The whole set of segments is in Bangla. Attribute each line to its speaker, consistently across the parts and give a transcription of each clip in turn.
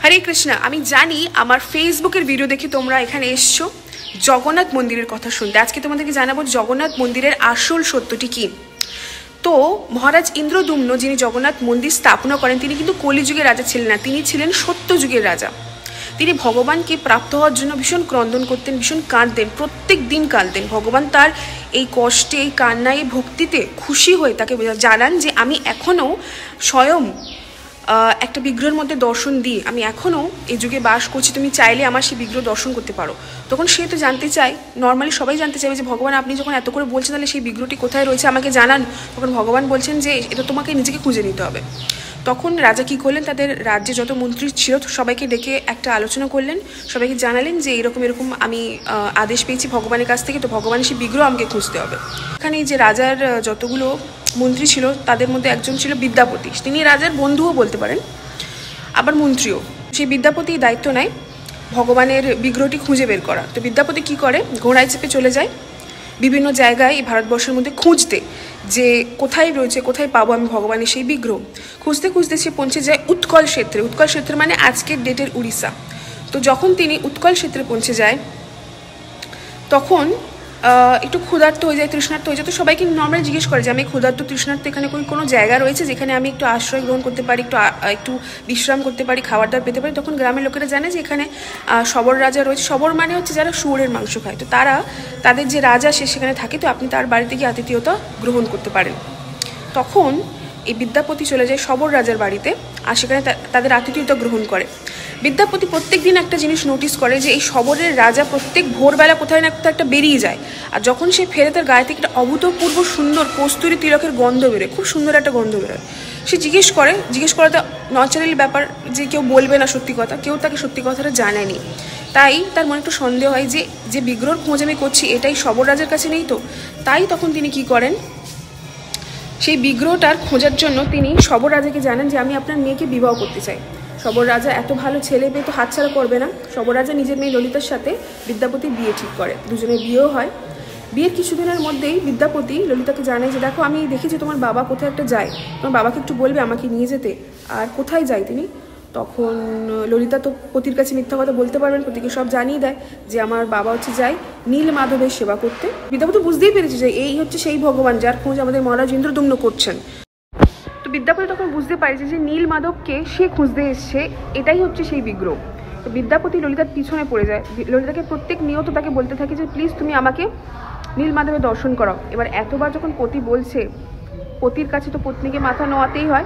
Speaker 1: হরে কৃষ্ণ। আমি জানি আমার ফেসবুকের ভিডিও দেখে তোমরা এখানে এসছো জগন্নাথ মন্দিরের কথা শুনতে। আজকে তোমাদেরকে জানাবো জগন্নাথ মন্দিরের আসল সত্যটি কি। তো মহারাজ ইন্দ্রদুম্ন যিনি জগন্নাথ মন্দির স্থাপনা করেন তিনি কিন্তু কলিযুগের রাজা ছিলেন না, তিনি ছিলেন সত্যযুগের রাজা। তিনি ভগবানকে প্রাপ্ত হওয়ার জন্য ভীষণ ক্রন্দন করতেন, ভীষণ কাঁদতেন, প্রত্যেক দিন কাঁদতেন। ভগবান তার এই কষ্টে, এই কান্নায়, এই ভক্তিতে খুশি হয়ে তাকে জানান যে আমি এখনও স্বয়ং একটা বিগ্রহের মধ্যে দর্শন দিই, আমি এখনও এই যুগে বাস করছি, তুমি চাইলে আমার সেই বিগ্রহ দর্শন করতে পারো। তখন সে তো জানতে চায়, নর্মালি সবাই জানতে চাইবে যে ভগবান আপনি যখন এত করে বলছেন তাহলে সেই বিগ্রহটি কোথায় রয়েছে আমাকে জানান। তখন ভগবান বলছেন যে এটা তোমাকে নিজেকে খুঁজে নিতে হবে। তখন রাজা কী করলেন, তাদের রাজ্যে যত মন্ত্রী ছিল সবাইকে ডেকে একটা আলোচনা করলেন, সবাইকে জানালেন যে এরকম এরকম আমি আদেশ পেয়েছি ভগবানের কাছ থেকে, তো ভগবানের সেই বিগ্রহ আমাকে খুঁজতে হবে। এখানে যে রাজার যতগুলো মন্ত্রী ছিল তাদের মধ্যে একজন ছিল বিদ্যাপতি, তিনি রাজার বন্ধুও বলতে পারেন, আবার মন্ত্রীও। সেই বিদ্যাপতি দায়িত্ব নেয় ভগবানের বিগ্রহটি খুঁজে বের করা। তো বিদ্যাপতি কি করে, ঘোড়ায় চেপে চলে যায় বিভিন্ন জায়গায় এই ভারতবর্ষের মধ্যে খুঁজতে, যে কোথায় রয়েছে, কোথায় পাবো আমি ভগবানের সেই বিগ্রহ। খুঁজতে খুঁজতে সে পৌঁছে যায় উৎকল ক্ষেত্রে। উৎকল ক্ষেত্র মানে আজকের ডেটের উড়িষ্যা। তো যখন তিনি উৎকল ক্ষেত্রে পৌঁছে যায় তখন একটু ক্ষুধার্ত হয়ে যায়, তৃষ্ণার্ত হয়ে যায়। তো সবাইকে নর্মালি জিজ্ঞেস করে যে আমি ক্ষুধার্ত তৃষ্ণার্ত, এখানে কোনো জায়গা রয়েছে যেখানে আমি একটু আশ্রয় গ্রহণ করতে পারি, একটু বিশ্রাম করতে পারি, খাবার দাবার পেতে পারি। তখন গ্রামের লোকেরা জানে যে এখানে শবর রাজা রয়েছে। শবর মানে হচ্ছে যারা শুয়োরের মাংস খায়। তো তাদের যে রাজা সে সেখানে থাকে, তো আপনি তার বাড়িতে গিয়ে আতিথেয়তা গ্রহণ করতে পারেন। তখন এই বিদ্যাপতি চলে যায় শবর রাজার বাড়িতে, আর সেখানে তাদের আতিথেয়তা গ্রহণ করে। বিদ্যাপতি প্রত্যেক দিন একটা জিনিস নোটিস করে যে এই শবরের রাজা প্রত্যেক ভোরবেলা কোথায় না একটা বেরিয়ে যায়, আর যখন সে ফেরে তার গায়ে থেকে একটা অভূতপূর্ব সুন্দর কস্তুরী তিলকের গন্ধ বেরোয়, খুব সুন্দর একটা গন্ধ বেরোয়। সে জিজ্ঞেস করাটা ন্যাচারাল ব্যাপার যে কেউ বলবে না সত্যি কথা, কেউ তাকে সত্যি কথাটা জানায়নি। তাই তার মনে একটু সন্দেহ হয় যে বিগ্রহর খোঁজ আমি করছি এটাই শবর রাজার কাছে নেই তো। তাই তখন তিনি কি করেন, সেই বিগ্রহটার খোঁজার জন্য তিনি শবর রাজাকে জানান যে আমি আপনার মেয়েকে বিবাহ করতে চাই। শবর রাজা এত ভালো ছেলে পেয়ে তো হাতছাড়া করবে না। শবর রাজা নিজের মেয়ে ললিতার সাথে বিদ্যাপতির বিয়ে ঠিক করে, দুজনের বিয়েও হয়। বিয়ের কিছুদিনের মধ্যেই বিদ্যাপতি ললিতাকে জানায় যে দেখো আমি দেখেছি তোমার বাবা কোথায় একটা যায়, তোমার বাবাকে একটু বলবে আমাকে নিয়ে যেতে। আর কোথায় যায় তিনি, তখন ললিতা তো পতির কাছে মিথ্যা কথা বলতে পারবেন, পতিকে সব জানিয়ে দেয় যে আমার বাবা হচ্ছে যায় নীল মাধবের সেবা করতে। বিদ্যাপতি বুঝতেই পেরেছে যে এই হচ্ছে সেই ভগবান যার খোঁজ আমাদের মহারাজ ইন্দ্রদুম্ন করছেন। তো বিদ্যাপতি তখন বুঝতে পারছে যে নীল মাধবকে সে খুঁজতে এসছে, এটাই হচ্ছে সেই বিগ্রহ। তো বিদ্যাপতি ললিতার পিছনে পড়ে যায়, ললিতাকে প্রত্যেক নিয়ত তাকে বলতে থাকে যে প্লিজ তুমি আমাকে নীল মাধবের দর্শন করাও। এবার এতবার যখন পতি বলছে, পতির কাছে তো পত্নীকে মাথা নোয়াতেই হয়।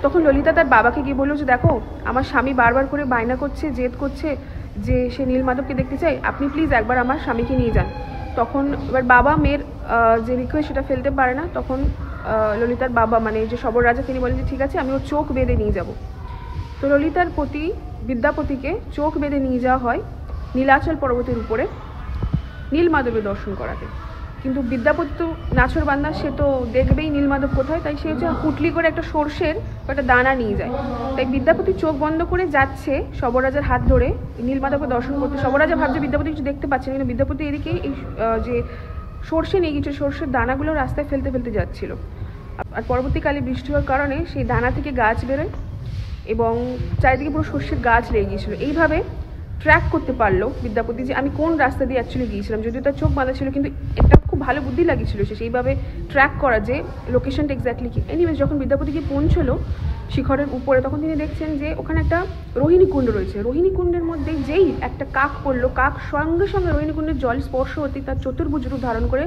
Speaker 1: তখন ললিতা তার বাবাকে গিয়ে বললো যে দেখো আমার স্বামী বারবার করে বায়না করছে, জেদ করছে যে সে নীল মাধবকে দেখতে চাই, আপনি প্লিজ একবার আমার স্বামীকে নিয়ে যান। তখন এবার বাবা মেয়ের যে রিকোয়েস্ট সেটা ফেলতে পারে না। তখন ললিতার বাবা মানে যে শবর রাজা তিনি বলেন যে ঠিক আছে আমি ওর চোখ বেঁধে নিয়ে যাব। তো ললিতার পতি বিদ্যাপতিকে চোখ বেঁধে নিয়ে যাওয়া হয় নীলাচল পর্বতের উপরে নীল মাধবের দর্শন করাতে। কিন্তু বিদ্যাপতি তো নাছর বান্দা, সে তো দেখবেই নীলমাধব কোথায়, তাই সে হচ্ছে পুটলি করে একটা সর্ষের একটা দানা নিয়ে যায়। তাই বিদ্যাপতি চোখ বন্ধ করে যাচ্ছে শবরাজার হাত ধরে নীলমাধবকে দর্শন করতে। শবরাজা ভাবছে বিদ্যাপতি কিছু দেখতে পাচ্ছে না, কিন্তু বিদ্যাপতি এদিকে এই যে সর্ষে নিয়ে গিয়েছে, সর্ষের দানাগুলো রাস্তায় ফেলতে ফেলতে যাচ্ছিল। আর পরবর্তীকালে বৃষ্টি হওয়ার কারণে সেই দানা থেকে গাছ বেরোয় এবং চারিদিকে পুরো সর্ষের গাছ লেগে গিয়েছিল। এইভাবে ট্র্যাক করতে পারলো বিদ্যাপতি যে আমি কোন রাস্তা দিয়ে অ্যাকচুয়ালি গিয়েছিলাম, যদিও তার চোখ বাঁধা ছিল, কিন্তু একটা খুব ভালো বুদ্ধি লাগিয়েছিল সে সেইভাবে ট্র্যাক করা যে লোকেশনটা এক্স্যাক্টলি কি। এনিওয়েজ যখন বিদ্যাপতি গিয়ে পৌঁছলো শিখরের উপরে, তখন তিনি দেখছেন যে ওখানে একটা রোহিণী কুণ্ড রয়েছে। রোহিণী কুণ্ডের মধ্যে যেই একটা কাক পড়লো, কাক সঙ্গে সঙ্গে রোহিণী কুণ্ডের জল স্পর্শ হতে তার চতুর্ভুজ রূপ ধারণ করে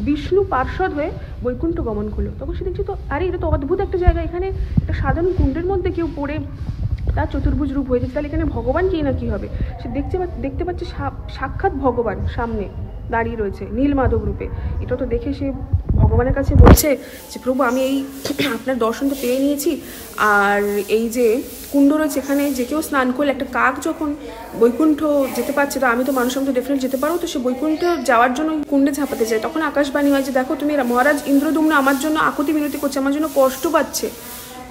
Speaker 1: বিষ্ণু পার্শ্বদ হয়ে বৈকুণ্ঠ গমন করলো। তখন সে দেখছে তো আরে এটা তো অদ্ভুত একটা জায়গা, এখানে একটা সাধারণ কুণ্ডের মধ্যে কেউ পড়ে তার চতুর্ভুজ রূপ হয়েছে, তাহলে এখানে ভগবান কি না কি হবে। সে দেখতে পাচ্ছে সাক্ষাৎ ভগবান সামনে দাঁড়িয়ে রয়েছে নীল মাধব রূপে। এটা তো দেখে সে ভগবানের কাছে বলছে যে প্রভু আমি এই আপনার দর্শন তো পেয়ে নিয়েছি, আর এই যে কুণ্ড রয়েছে এখানে যে কেউ স্নান করলে, একটা কাক যখন বৈকুণ্ঠ যেতে পারছে তো আমি তো মানুষের মতো ডেফিনেট যেতে পারবো। তো সে বৈকুণ্ঠ যাওয়ার জন্য কুণ্ডে ঝাঁপাতে যায়। তখন আকাশবাণী হয় যে দেখো তুমি মহারাজ ইন্দ্রদুম্ন আমার জন্য আকুতি মিনতি করছে, আমার জন্য কষ্ট পাচ্ছে,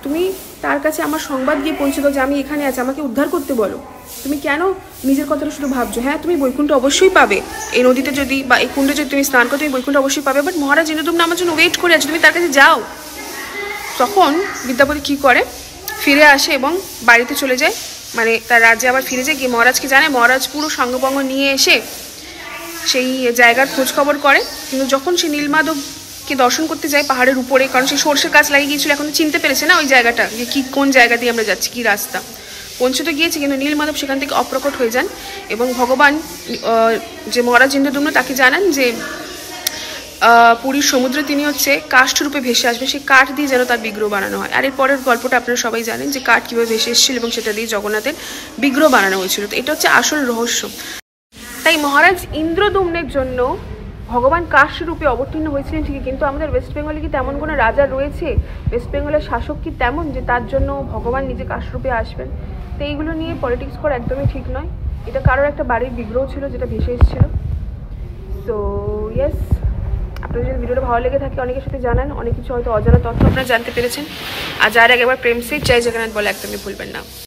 Speaker 1: তুমি তার কাছে আমার সংবাদ গিয়ে পৌঁছে দাও যে আমি এখানে আছি, আমাকে উদ্ধার করতে বলো। তুমি কেন নিজের কথাটা শুধু ভাবছো? হ্যাঁ তুমি বৈকুণ্ঠ অবশ্যই পাবে, এই নদীতে যদি বা এই কুণ্ডে যদি তুমি স্নান করো তুমি বৈকুণ্ঠ অবশ্যই পাবে, বাট মহারাজ ইন্দ্রদুম্ন আমার জন্য ওয়েট করে আছে, তুমি তার কাছে যাও। তখন বিদ্যাপতি কী করে, ফিরে আসে এবং বাড়িতে চলে যায়, মানে তার রাজ্যে আবার ফিরে যায়। গিয়ে মহারাজকে জানায়, মহারাজ পুরো সঙ্গপঙ্গ নিয়ে এসে সেই জায়গার খোঁজ খবর করে। কিন্তু যখন সে নীলমাধবকে দর্শন করতে যায় পাহাড়ের উপরে, কারণ সে সর্ষের গাছ লাগিয়ে গিয়েছিল, এখন চিনতে পেরেছে না ওই জায়গাটা, যে কী কোন জায়গা দিয়ে আমরা যাচ্ছি, কী রাস্তা। পৌঁছতে গিয়েছে, কিন্তু নীলমাধব সেখান থেকে অপ্রকট হয়ে যান এবং ভগবান যে মহারাজ ইন্দ্রদুম্ন তাকে জানান যে পুরীর সমুদ্রে তিনি হচ্ছে কাষ্ঠরূপে ভেসে আসবে, সেই কাঠ দিয়ে যেন তার বিগ্রহ বানানো হয়। আর এর পরের গল্পটা আপনারা সবাই জানেন যে কাঠ কীভাবে ভেসে এসেছিল এবং সেটা দিয়ে জগন্নাথের বিগ্রহ বানানো হয়েছিল। তো এটা হচ্ছে আসল রহস্য। তাই মহারাজ ইন্দ্রদুম্নের জন্য ভগবান কাষ্ঠরূপে অবতীর্ণ হয়েছিলেন ঠিকই, কিন্তু আমাদের ওয়েস্ট বেঙ্গলে কি তেমন কোনো রাজা রয়েছে, ওয়েস্ট বেঙ্গলের শাসক কি তেমন যে তার জন্য ভগবান নিজে কাষ্ঠরূপে আসবেন? তো এইগুলো নিয়ে পলিটিক্স করা একদমই ঠিক নয়। এটা কারোর একটা বাড়ির বিগ্রহ ছিল যেটা ভেসে এসেছিল। তো ইয়েস, আপনাদের যদি ভিডিওটা ভালো লেগে থাকে অনেকের সাথে জানান, অনেক কিছু হয়তো অজানা তথ্য আপনারা জানতে পেরেছেন। আর যার আগে একবার প্রেম সে জয় জগন্নাথ বলে একদমই ভুলবেন না।